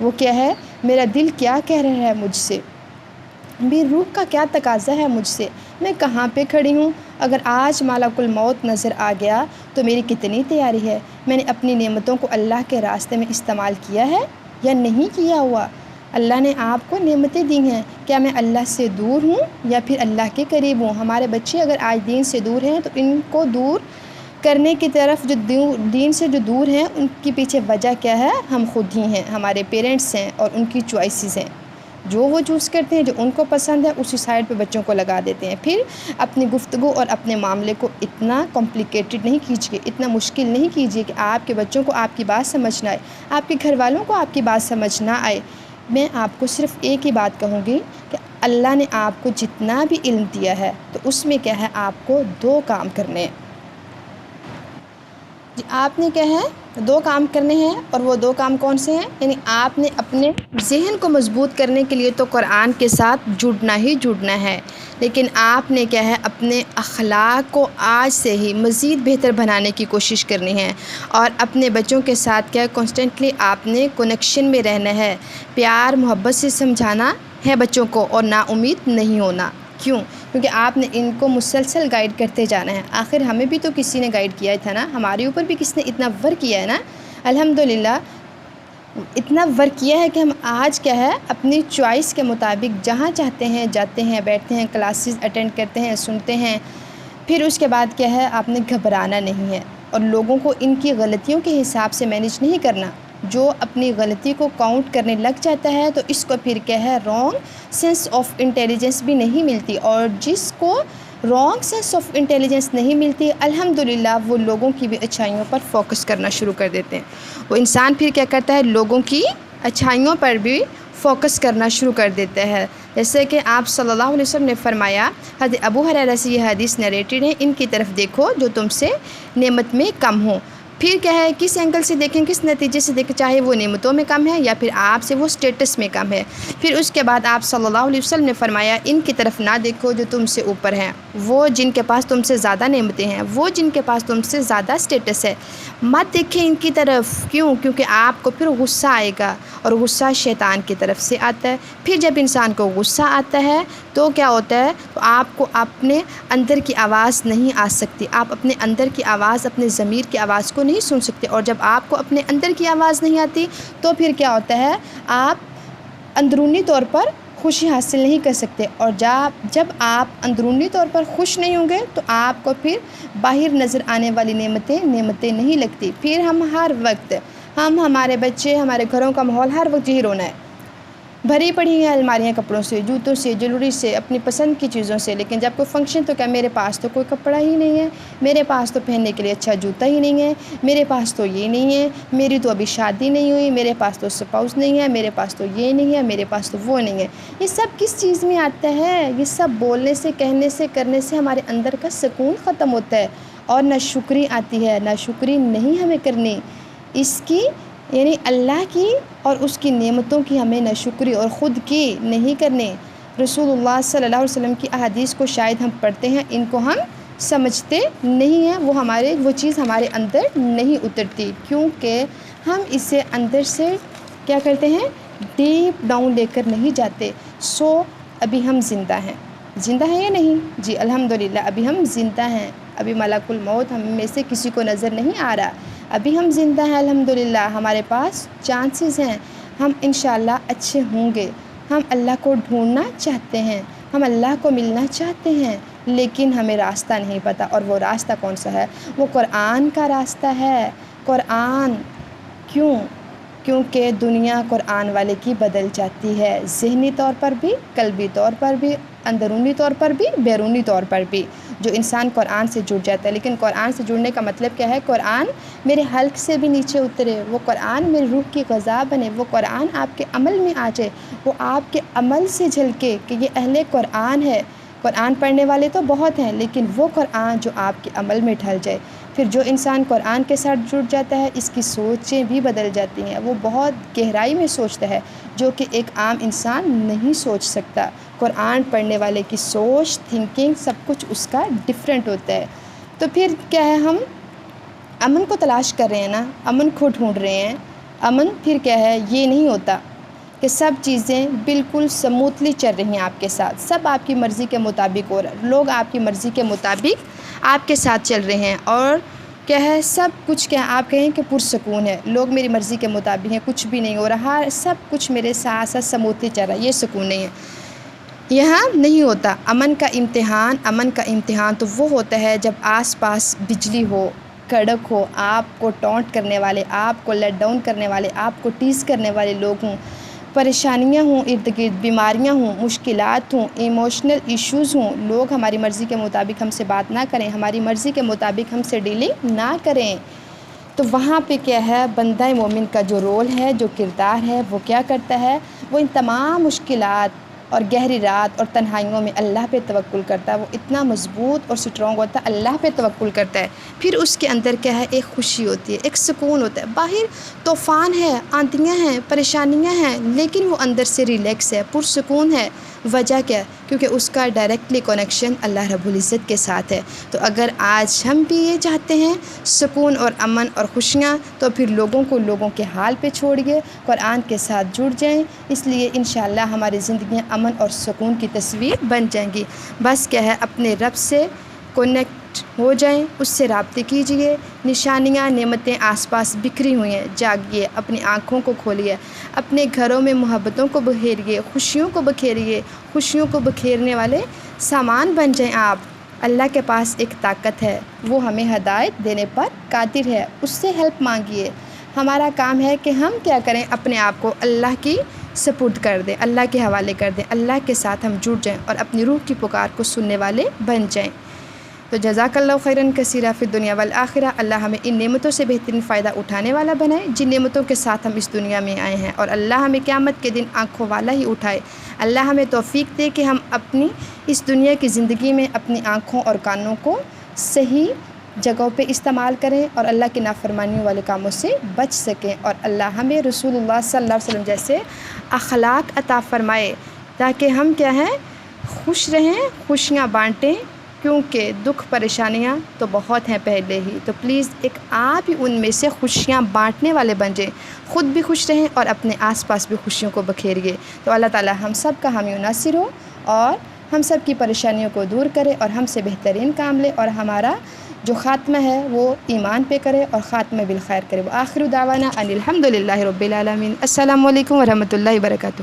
وہ کیا ہے، میرا دل کیا کہہ رہا ہے مجھ سے، میری روح کا کیا تقاضا ہے مجھ سے، میں کہاں پہ کھڑی ہوں۔ اگر آج ملک الموت نظر آ گیا تو میری کتنی تیاری ہے، میں نے اپنی نعمتوں کو اللہ کے راستے میں استعمال کیا ہے یا نہیں کیا ہوا۔ اللہ نے آپ کو نعمتیں دی ہیں، کیا میں اللہ سے دور ہوں یا پھر اللہ کے قریب ہوں؟ ہمارے بچے اگر آج دین سے دور ہیں تو ان کو دور کرنے کی طرف، جو دین سے جو دور ہیں ان کے پیچھے وجہ کیا ہے، ہم خود ہی ہیں، ہمارے پیرنٹس ہیں اور ان کی چوائسیز ہیں، جو وہ چوز کرتے ہیں، جو ان کو پسند ہے اسی سائڈ پہ بچوں کو لگا دیتے ہیں۔ پھر اپنی گفتگو اور اپنے معاملے کو اتنا کمپلیکیٹڈ نہیں کیجیے، اتنا مشکل نہیں کیجیے کہ آپ کے بچوں کو آپ کی بات سمجھ نہ آئے، آپ کے گھر والوں کو آپ کی بات سمجھ نہ آئے۔ میں آپ کو صرف ایک ہی بات کہوں گی کہ اللہ نے آپ کو جتنا بھی علم دیا ہے تو اس میں کیا ہے، آپ کو 2 کام کرنے ہیں۔ جی، آپ نے کیا ہے 2 کام کرنے ہیں، اور وہ 2 کام کون سے ہیں؟ یعنی آپ نے اپنے ذہن کو مضبوط کرنے کے لیے تو قرآن کے ساتھ جڑنا ہی جڑنا ہے، لیکن آپ نے کیا ہے اپنے اخلاق کو آج سے ہی مزید بہتر بنانے کی کوشش کرنی ہے، اور اپنے بچوں کے ساتھ کیا کانسٹنٹلی آپ نے کنیکشن میں رہنا ہے، پیار محبت سے سمجھانا ہے بچوں کو، اور نا امید نہیں ہونا۔ کیوں؟ کیونکہ آپ نے ان کو مسلسل گائیڈ کرتے جانا ہے۔ آخر ہمیں بھی تو کسی نے گائیڈ کیا تھا نا، ہمارے اوپر بھی کس نے اتنا ورک کیا ہے نا، الحمدللہ اتنا ورک کیا ہے کہ ہم آج کیا ہے اپنی چوائس کے مطابق جہاں چاہتے ہیں جاتے ہیں، بیٹھتے ہیں، کلاسز اٹینڈ کرتے ہیں، سنتے ہیں۔ پھر اس کے بعد کیا ہے، آپ نے گھبرانا نہیں ہے اور لوگوں کو ان کی غلطیوں کے حساب سے مینیج نہیں کرنا۔ جو اپنی غلطی کو کاؤنٹ کرنے لگ جاتا ہے تو اس کو پھر کیا ہے رانگ سینس آف انٹیلیجنس بھی نہیں ملتی، اور جس کو رانگ سینس آف انٹیلیجنس نہیں ملتی الحمدللہ وہ لوگوں کی بھی اچھائیوں پر فوکس کرنا شروع کر دیتے ہیں۔ وہ انسان پھر کیا کرتا ہے، لوگوں کی اچھائیوں پر بھی فوکس کرنا شروع کر دیتے ہیں۔ جیسے کہ آپ صلی اللہ علیہ وسلم نے فرمایا، حضرت ابو ہریرہ سے یہ حدیث نریٹڈ ہے، ان کی طرف دیکھو جو تم سے نعمت میں کم ہو۔ پھر کیا ہے، کس اینگل سے دیکھیں، کس نتیجے سے دیکھیں، چاہے وہ نعمتوں میں کم ہے یا پھر آپ سے وہ سٹیٹس میں کم ہے۔ پھر اس کے بعد آپ صلی اللہ علیہ وسلم نے فرمایا، ان کی طرف نہ دیکھو جو تم سے اوپر ہیں، وہ جن کے پاس تم سے زیادہ نعمتیں ہیں، وہ جن کے پاس تم سے زیادہ سٹیٹس ہے، مت دیکھیں ان کی طرف۔ کیوں؟ کیونکہ آپ کو پھر غصہ آئے گا، اور غصہ شیطان کی طرف سے آتا ہے۔ پھر جب انسان کو غصہ آتا ہے تو کیا ہوتا ہے، تو آپ کو اپنے اندر کی آواز نہیں آ سکتی، آپ اپنے اندر کی آواز، اپنے ضمیر کی آواز کو نہیں سن سکتے، اور جب آپ کو اپنے اندر کی آواز نہیں آتی تو پھر کیا ہوتا ہے، آپ اندرونی طور پر خوشی حاصل نہیں کر سکتے، اور جب آپ اندرونی طور پر خوش نہیں ہوں گے تو آپ کو پھر باہر نظر آنے والی نعمتیں نہیں لگتی۔ پھر ہم ہر وقت، ہمارے بچے، ہمارے گھروں کا ماحول ہر وقت یہی رونا ہے، بھری پڑی ہیں الماریاں کپڑوں سے، جوتوں سے، جیولری سے، اپنی پسند کی چیزوں سے، لیکن جب کوئی فنکشن تو کیا، میرے پاس تو کوئی کپڑا ہی نہیں ہے، میرے پاس تو پہننے کے لیے اچھا جوتا ہی نہیں ہے، میرے پاس تو یہ نہیں ہے، میری تو ابھی شادی نہیں ہوئی، میرے پاس تو اسپاؤس نہیں ہے، میرے پاس تو یہ نہیں ہے، میرے پاس تو وہ نہیں ہے۔ یہ سب کس چیز میں آتا ہے؟ یہ سب بولنے سے، کہنے سے، کرنے سے ہمارے اندر کا سکون ختم ہوتا ہے، اور نہ شکری آتی ہے، نہ شکری نہیں ہمیں کرنی اس کی، یعنی اللہ کی اور اس کی نعمتوں کی ہمیں نہ شکری اور خود کی نہیں کرنے۔ رسول اللہ صلی اللہ علیہ وسلم کی احادیث کو شاید ہم پڑھتے ہیں، ان کو ہم سمجھتے نہیں ہیں، وہ چیز ہمارے اندر نہیں اترتی، کیونکہ ہم اسے اندر سے کیا کرتے ہیں، ڈیپ ڈاؤن لے کر نہیں جاتے۔ ابھی ہم زندہ ہیں یا نہیں؟ جی الحمدللہ ابھی ہم زندہ ہیں، ابھی ملک الموت ہم میں سے کسی کو نظر نہیں آ رہا، ابھی ہم زندہ ہیں الحمدللہ، ہمارے پاس چانسز ہیں، ہم انشاءاللہ اچھے ہوں گے۔ ہم اللہ کو ڈھونڈنا چاہتے ہیں، ہم اللہ کو ملنا چاہتے ہیں، لیکن ہمیں راستہ نہیں پتہ، اور وہ راستہ کون سا ہے؟ وہ قرآن کا راستہ ہے۔ قرآن کیونکہ دنیا قرآن والے کی بدل جاتی ہے، ذہنی طور پر بھی، قلبی طور پر بھی، اندرونی طور پر بھی، بیرونی طور پر بھی۔ جو انسان قرآن سے جڑ جاتا ہے، لیکن قرآن سے جڑنے کا مطلب کیا ہے؟ قرآن میرے حلق سے بھی نیچے اترے، وہ قرآن میری روح کی غذا بنے، وہ قرآن آپ کے عمل میں آ جائے، وہ آپ کے عمل سے جھلکے کہ یہ اہل قرآن ہے۔ قرآن پڑھنے والے تو بہت ہیں، لیکن وہ قرآن جو آپ کے عمل میں ڈھل جائے۔ پھر جو انسان قرآن کے ساتھ جڑ جاتا ہے، اس کی سوچیں بھی بدل جاتی ہیں، وہ بہت گہرائی میں سوچتا ہے، جو کہ ایک عام انسان نہیں سوچ سکتا۔ قرآن پڑھنے والے کی سوچ، تھنکنگ، سب کچھ اس کا ڈیفرنٹ ہوتا ہے۔ تو پھر کیا ہے، ہم امن کو تلاش کر رہے ہیں نا، امن کو ڈھونڈ رہے ہیں، امن پھر کیا ہے، یہ نہیں ہوتا کہ سب چیزیں بالکل سموتھلی چل رہی ہیں آپ کے ساتھ، سب آپ کی مرضی کے مطابق ہو رہا ہے، لوگ آپ کی مرضی کے مطابق آپ کے ساتھ چل رہے ہیں، اور کیا ہے سب کچھ کیا آپ کہیں کہ پرسکون ہے، لوگ میری مرضی کے مطابق ہیں، کچھ بھی نہیں ہو رہا، سب کچھ میرے ساتھ ساتھ سموتھلی چل رہا ہے، یہ سکون نہیں ہے، یہاں نہیں ہوتا۔ امن کا امتحان تو وہ ہوتا ہے جب آس پاس بجلی ہو، کڑک ہو، آپ کو ٹونٹ کرنے والے، آپ کو لیٹ ڈاؤن کرنے والے، آپ کو ٹیز کرنے والے لوگ ہوں، پریشانیاں ہوں ارد گرد، بیماریاں ہوں، مشکلات ہوں، ایموشنل ایشوز ہوں، لوگ ہماری مرضی کے مطابق ہم سے بات نہ کریں، ہماری مرضی کے مطابق ہم سے ڈیلنگ نہ کریں، تو وہاں پہ کیا ہے، بندہ مومن کا جو رول ہے، جو کردار ہے، وہ کیا کرتا ہے، وہ ان تمام مشکلات اور گہری رات اور تنہائیوں میں اللہ پہ توکل کرتا ہے، وہ اتنا مضبوط اور سٹرونگ ہوتا ہے، اللہ پہ توکل کرتا ہے، پھر اس کے اندر کیا ہے، ایک خوشی ہوتی ہے، ایک سکون ہوتا ہے، باہر طوفان ہے، آندھیاں ہیں، پریشانیاں ہیں، لیکن وہ اندر سے ریلیکس ہے، پرسکون ہے، وجہ کیا ہے، کیونکہ اس کا ڈائریکٹلی کنیکشن اللہ رب العزت کے ساتھ ہے۔ تو اگر آج ہم بھی یہ چاہتے ہیں سکون اور امن اور خوشیاں، تو پھر لوگوں کے حال پہ چھوڑیے، قرآن کے ساتھ جڑ جائیں، اس لیے انشاءاللہ ہماری زندگیاں امن اور سکون کی تصویر بن جائیں گی۔ بس کیا ہے، اپنے رب سے کنیکٹ ہو جائیں، اس سے رابطے کیجئے، نشانیاں نعمتیں آس پاس بکھری ہوئی ہیں، جاگیے، اپنی آنکھوں کو کھولیے، اپنے گھروں میں محبتوں کو بکھیریے، خوشیوں کو بکھیریے، خوشیوں کو بکھیرنے والے سامان بن جائیں آپ۔ اللہ کے پاس ایک طاقت ہے، وہ ہمیں ہدایت دینے پر قادر ہے، اس سے ہیلپ مانگیے۔ ہمارا کام ہے کہ ہم کیا کریں، اپنے آپ کو اللہ کی سپرد کر دیں، اللہ کے حوالے کر دیں، اللہ کے ساتھ ہم جڑ جائیں اور اپنی روح کی پکار کو سننے والے بن جائیں۔ تو جزاک اللہ خیراً کثیرا فی الدنیا والآخرہ، اللہ ہمیں ان نعمتوں سے بہترین فائدہ اٹھانے والا بنائے جن نعمتوں کے ساتھ ہم اس دنیا میں آئے ہیں، اور اللہ ہمیں قیامت کے دن آنکھوں والا ہی اٹھائے۔ اللہ ہمیں توفیق دے کہ ہم اپنی اس دنیا کی زندگی میں اپنی آنکھوں اور کانوں کو صحیح جگہوں پہ استعمال کریں اور اللہ کی نافرمانیوں والے کاموں سے بچ سکیں، اور اللہ ہمیں رسول اللہ صلی اللہ علیہ وسلم جیسے اخلاق عطا فرمائے تاکہ ہم کیا ہیں، خوش رہیں، خوشیاں بانٹیں، کیونکہ دکھ پریشانیاں تو بہت ہیں پہلے ہی، تو پلیز ایک آپ ہی ان میں سے خوشیاں بانٹنے والے بن جائیں، خود بھی خوش رہیں اور اپنے آس پاس بھی خوشیوں کو بکھیریے۔ تو اللہ تعالی ہم سب کا حامی و ناصر ہو اور ہم سب کی پریشانیوں کو دور کرے اور ہم سے بہترین کام لے، اور ہمارا جو خاتمہ ہے وہ ایمان پہ کرے اور خاتمہ بالخیر کرے۔ وآخر دعوانا ان الحمد للہ رب العالمین۔ السلام علیکم ورحمۃ اللہ وبرکاتہ۔